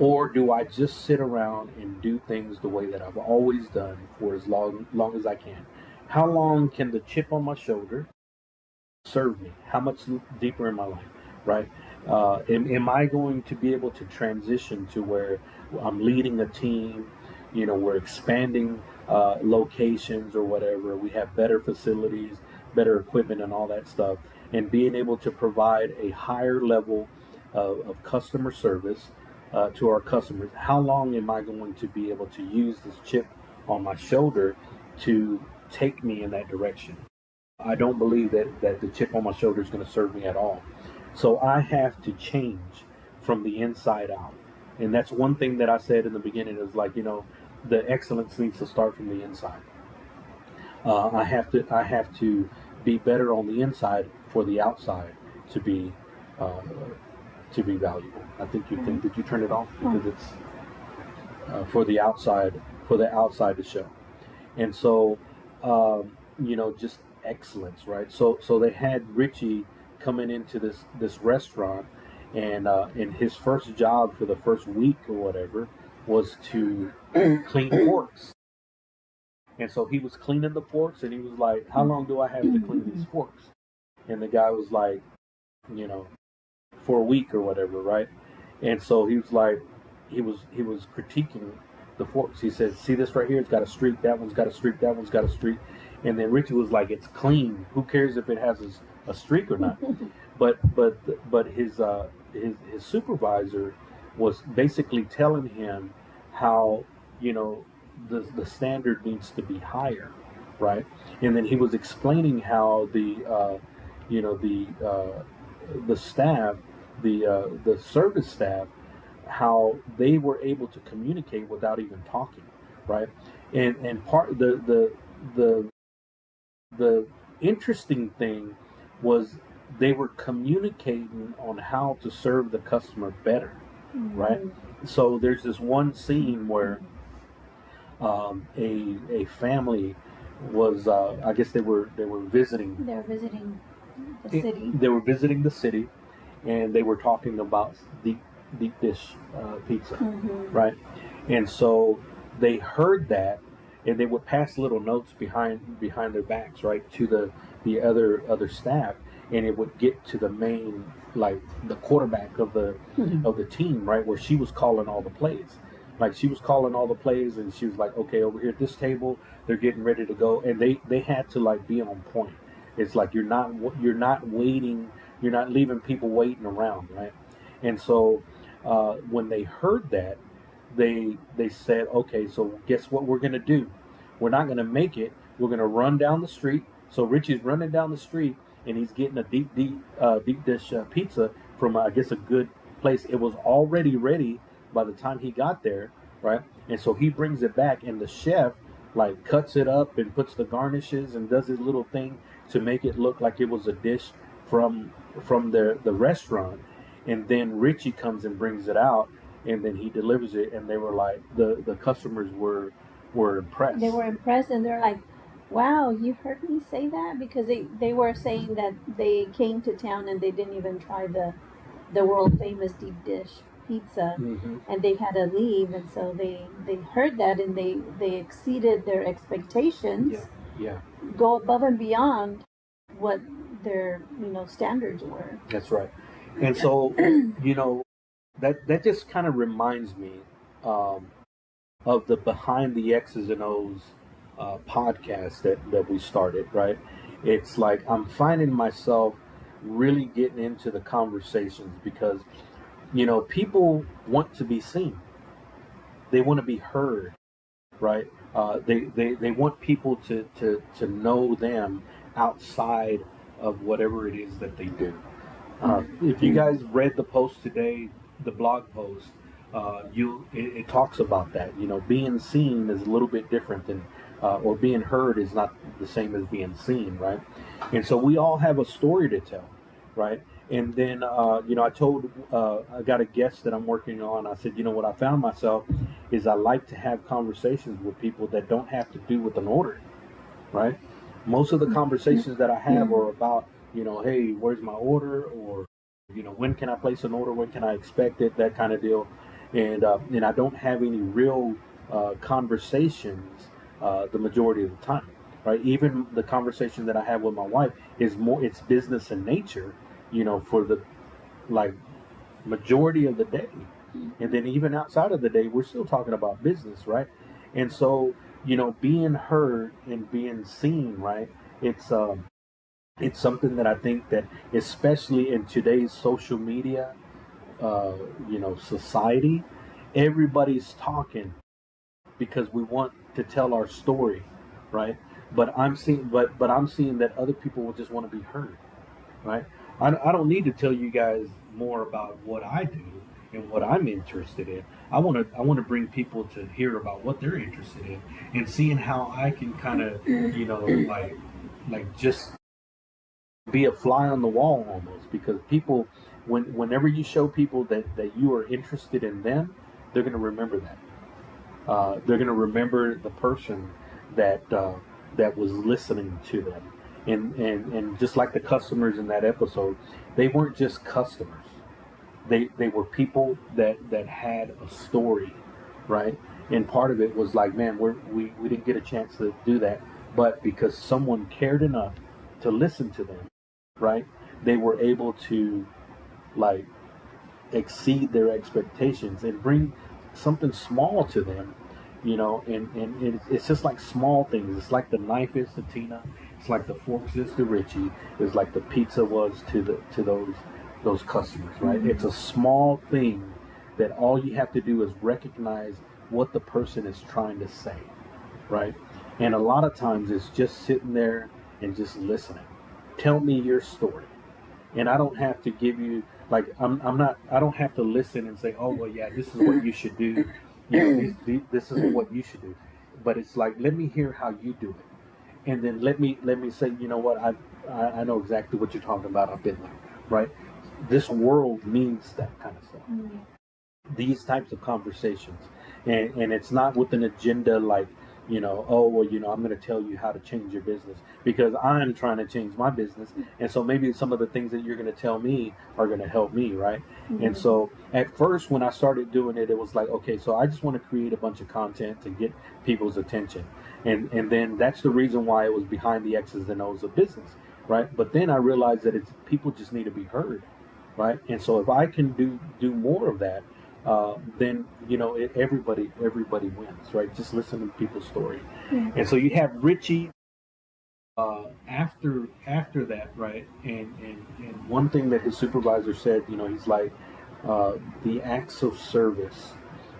Or do I just sit around and do things the way that I've always done for as long as I can? How long can the chip on my shoulder serve me? How much deeper in my life, right? Am I going to be able to transition to where I'm leading a team? We're expanding locations or whatever. We have better facilities, better equipment, and all that stuff, and being able to provide a higher level of customer service to our customers. How long am I going to be able to use this chip on my shoulder to take me in that direction? I don't believe that the chip on my shoulder is going to serve me at all. So I have to change from the inside out. And that's one thing that I said in the beginning is like, the excellence needs to start from the inside. I have to be better on the inside for the outside to be valuable. I think you think, did you turn it off? Because it's for the outside to show. And so, just excellence, right? So they had Richie coming into this restaurant, and his first job for the first week or whatever was to clean forks. And so he was cleaning the forks, and he was like, "How long do I have to clean these forks?" And the guy was like, for a week or whatever, right? And so he was like, he was critiquing the forks. He said, "See this right here? It's got a streak. That one's got a streak. That one's got a streak." And then Richie was like, "It's clean. Who cares if it has a streak or not?" But his supervisor was basically telling him how the standard needs to be higher, right? And then he was explaining how the staff, the service staff, how they were able to communicate without even talking, right? And part the interesting thing was they were communicating on how to serve the customer better, right? So there's this one scene where a family was I guess they were visiting. They're visiting the city. They were visiting the city, and they were talking about deep dish pizza, right? And so they heard that, and they would pass little notes behind their backs, right, to the other staff, and it would get to the main, like the quarterback of the team, right, where she was calling all the plays. Like she was calling all the plays, and she was like, okay, over here at this table, they're getting ready to go, and they had to like be on point. It's like you're not waiting, you're not leaving people waiting around, right? And so when they heard that, they said, okay, so guess what we're gonna do? We're not gonna make it. We're gonna run down the street. So Richie's running down the street, and he's getting a deep dish pizza from I guess a good place. It was already ready by the time he got there, right? And so he brings it back, and the chef like cuts it up and puts the garnishes and does his little thing to make it look like it was a dish from the restaurant. And then Richie comes and brings it out, and then he delivers it, and they were like the customers were impressed. They were impressed, and they're like, wow, you heard me say that? Because they were saying that they came to town and they didn't even try the world famous deep dish pizza, and they had to leave, and so they heard that, and they exceeded their expectations. Yeah. Go above and beyond what their standards were. That's right. And so that just kind of reminds me of the Behind the X's and O's podcast that we started, right? It's like I'm finding myself really getting into the conversations because people want to be seen. They want to be heard, right? They want people to know them outside of whatever it is that they do. If you guys read the post today, the blog post, it talks about that. Being seen is a little bit different than, or being heard is not the same as being seen, right? And so we all have a story to tell, right? And then, I told, I got a guest that I'm working on. I said, what I found myself is I like to have conversations with people that don't have to do with an order, right? Most of the conversations that I have are about, hey, where's my order? Or, when can I place an order? When can I expect it? That kind of deal. And I don't have any real conversations the majority of the time, right? Even the conversation that I have with my wife is it's business in nature, for the like majority of the day. And then even outside of the day, we're still talking about business, right? And so, being heard and being seen, right? It's something that I think that, especially in today's social media, society, everybody's talking because we want to tell our story, right? But I'm seeing that other people will just want to be heard, right? I don't need to tell you guys more about what I do and what I'm interested in. I want to bring people to hear about what they're interested in and seeing how I can kind of like just be a fly on the wall almost, because people whenever you show people that you are interested in them, they're going to remember that. They're going to remember the person that was listening to them. And just like the customers in that episode, they weren't just customers. They were people that had a story, right? And part of it was like, man, we didn't get a chance to do that, but because someone cared enough to listen to them, right? They were able to like exceed their expectations and bring something small to them, and it's just like small things. It's like the knife is to Tina. It's like the forks is to Richie. It's like the pizza was to those customers, right? It's a small thing that all you have to do is recognize what the person is trying to say, right? And a lot of times it's just sitting there and just listening. Tell me your story. And I don't have to give you, like, I don't have to listen and say, oh, well, yeah, this is what you should do. This is what you should do. But it's like, let me hear how you do it. and then let me say, you know what, I know exactly what you're talking about. I've been there, right? This world needs that kind of stuff, these types of conversations, and it's not with an agenda like, oh well, I'm going to tell you how to change your business because I'm trying to change my business, and so maybe some of the things that you're going to tell me are going to help me, right? And so at first when I started doing it, it was like, okay, so I just want to create a bunch of content to get people's attention, and then that's the reason why it was behind the X's and O's of business, right? But then I realized that it's people just need to be heard, right? And so if I can do more of that, then everybody wins, right? Just listen to people's story. And so you have Richie after that, right? And one thing that his supervisor said, he's like, the acts of service.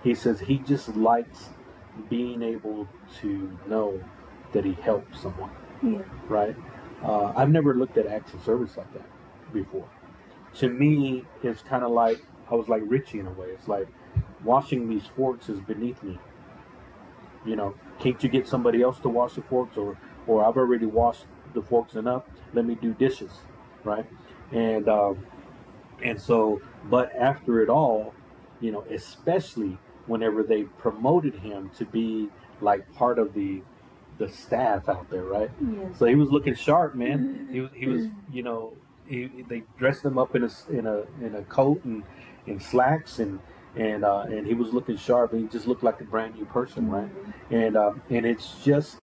He says he just likes being able to know that he helped someone, right? I've never looked at acts of service like that before. To me, it's kind of like I was like Richie in a way. It's like washing these forks is beneath me. Can't you get somebody else to wash the forks, or I've already washed the forks enough. Let me do dishes, right? And so, but after it all, especially whenever they promoted him to be like part of the staff out there, right? So he was looking sharp, man. He was they dressed him up in a coat and slacks and he was looking sharp, and he just looked like a brand new person, right? And it's just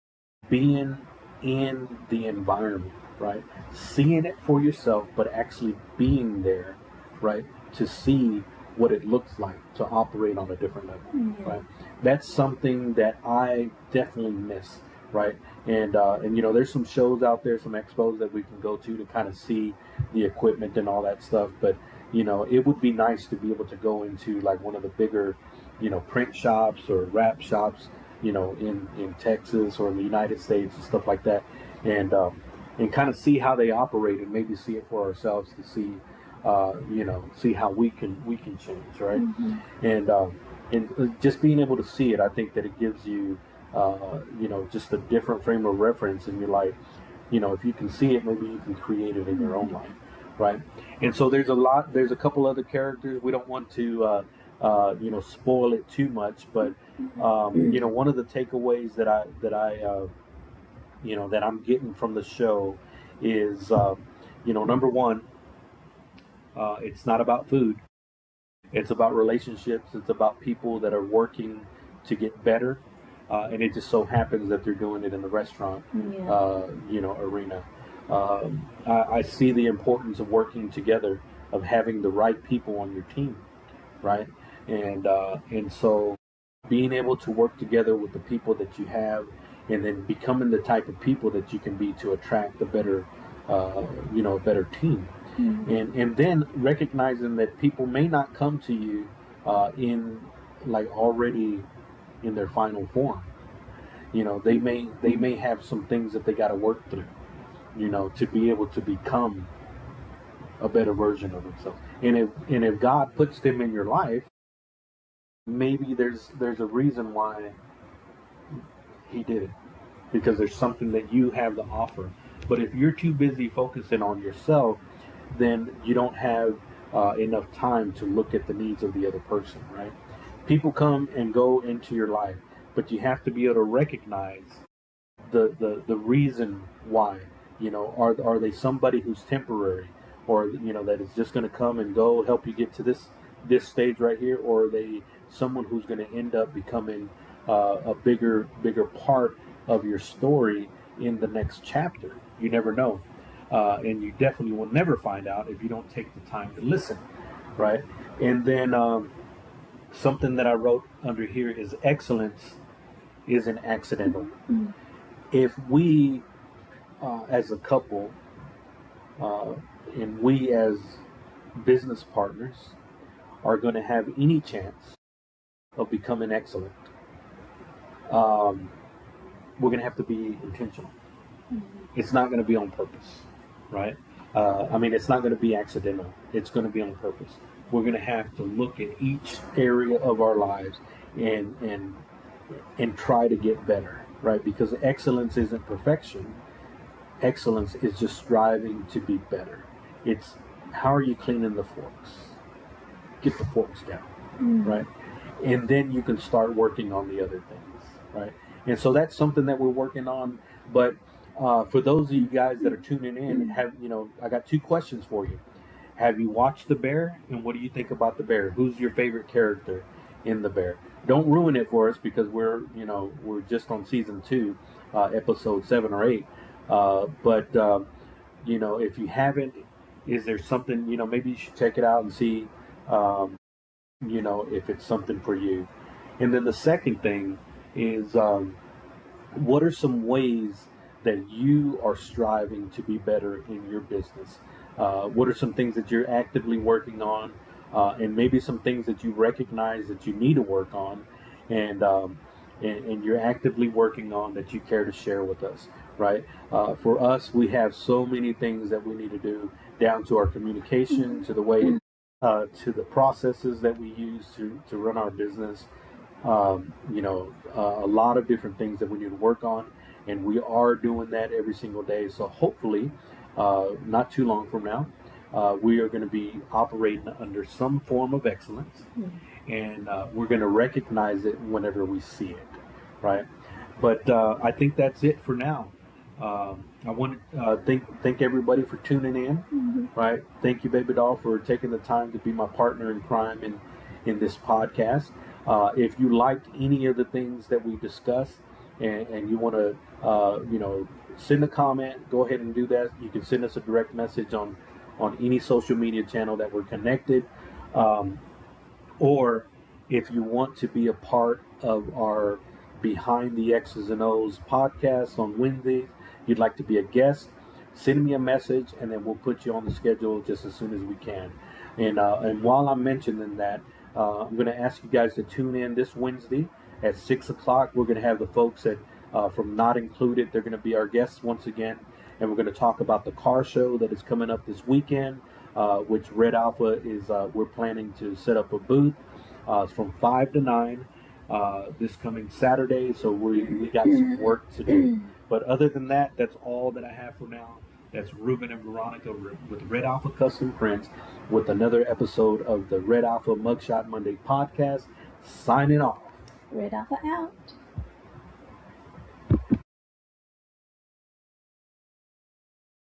being in the environment, right? Seeing it for yourself, but actually being there, right? To see what it looks like to operate on a different level, right? That's something that I definitely miss, right? And there's some shows out there, some expos that we can go to kind of see the equipment and all that stuff. But it would be nice to be able to go into like one of the bigger, print shops or wrap shops, in Texas or in the United States and stuff like that, and kind of see how they operate and maybe see it for ourselves to see, see how we can change, right? And just being able to see it, I think that it gives you, just a different frame of reference, and you're like, if you can see it, maybe you can create it in your own life, right? And so there's a couple other characters. We don't want to, spoil it too much, but one of the takeaways that I'm getting from the show is, number one, it's not about food. It's about relationships. It's about people that are working to get better. And it just so happens that they're doing it in the restaurant, arena. I see the importance of working together, of having the right people on your team, right? And so being able to work together with the people that you have, and then becoming the type of people that you can be to attract a better, a better team. And then recognizing that people may not come to you in like already in their final form. They may have some things that they got to work through, to be able to become a better version of themselves. And if God puts them in your life, maybe there's a reason why He did it, because there's something that you have to offer. But if you're too busy focusing on yourself, then you don't have enough time to look at the needs of the other person, right? People come and go into your life, but you have to be able to recognize the reason why. Are they somebody who's temporary, or that is just going to come and go, help you get to this stage right here, or are they someone who's going to end up becoming a bigger part of your story in the next chapter? You never know. And you definitely will never find out if you don't take the time to listen, right? And then something that I wrote under here is excellence isn't accidental. If we, as a couple, and we as business partners, are going to have any chance of becoming excellent, we're going to have to be intentional. It's not going to be on purpose, right? It's not going to be accidental. It's going to be on purpose. We're going to have to look at each area of our lives and try to get better, right? Because excellence isn't perfection. Excellence is just striving to be better. It's how are you cleaning the forks? Get the forks down, right? And then you can start working on the other things, right? And so that's something that we're working on. But for those of you guys that are tuning in, I got two questions for you. Have you watched The Bear, and what do you think about The Bear? Who's your favorite character in The Bear? Don't ruin it for us because we're just on season 2, episode 7 or 8. But if you haven't, is there something maybe you should check it out and see um, if it's something for you. And then the second thing is, what are some ways that you are striving to be better in your business? What are some things that you're actively working on, and maybe some things that you recognize that you need to work on, and and you're actively working on that you care to share with us, right? For us, we have so many things that we need to do, down to our communication, to the way, to the processes that we use to run our business. A lot of different things that we need to work on, and we are doing that every single day. So hopefully, not too long from now, we are going to be operating under some form of excellence, and we're going to recognize it whenever we see it, right? But I think that's it for now. I want to thank everybody for tuning in, right? Thank you, Baby Doll, for taking the time to be my partner in crime in this podcast. If you liked any of the things that we discussed, and you want to, send a comment, go ahead and do that. You can send us a direct message on any social media channel that we're connected. Or if you want to be a part of our Behind the X's and O's podcast on Wednesdays, you'd like to be a guest, send me a message, and then we'll put you on the schedule just as soon as we can. And while I'm mentioning that, I'm going to ask you guys to tune in this Wednesday at 6 o'clock. We're going to have the folks from Not Included. They're going to be our guests once again. And we're going to talk about the car show that is coming up this weekend, which Red Alpha is, we're planning to set up a booth. It's from 5 to 9 this coming Saturday. So we got some work to do. But other than that, that's all that I have for now. That's Ruben and Veronica with Red Alpha Custom Prints with another episode of the Red Alpha Mugshot Monday podcast. Signing off. Red Alpha out.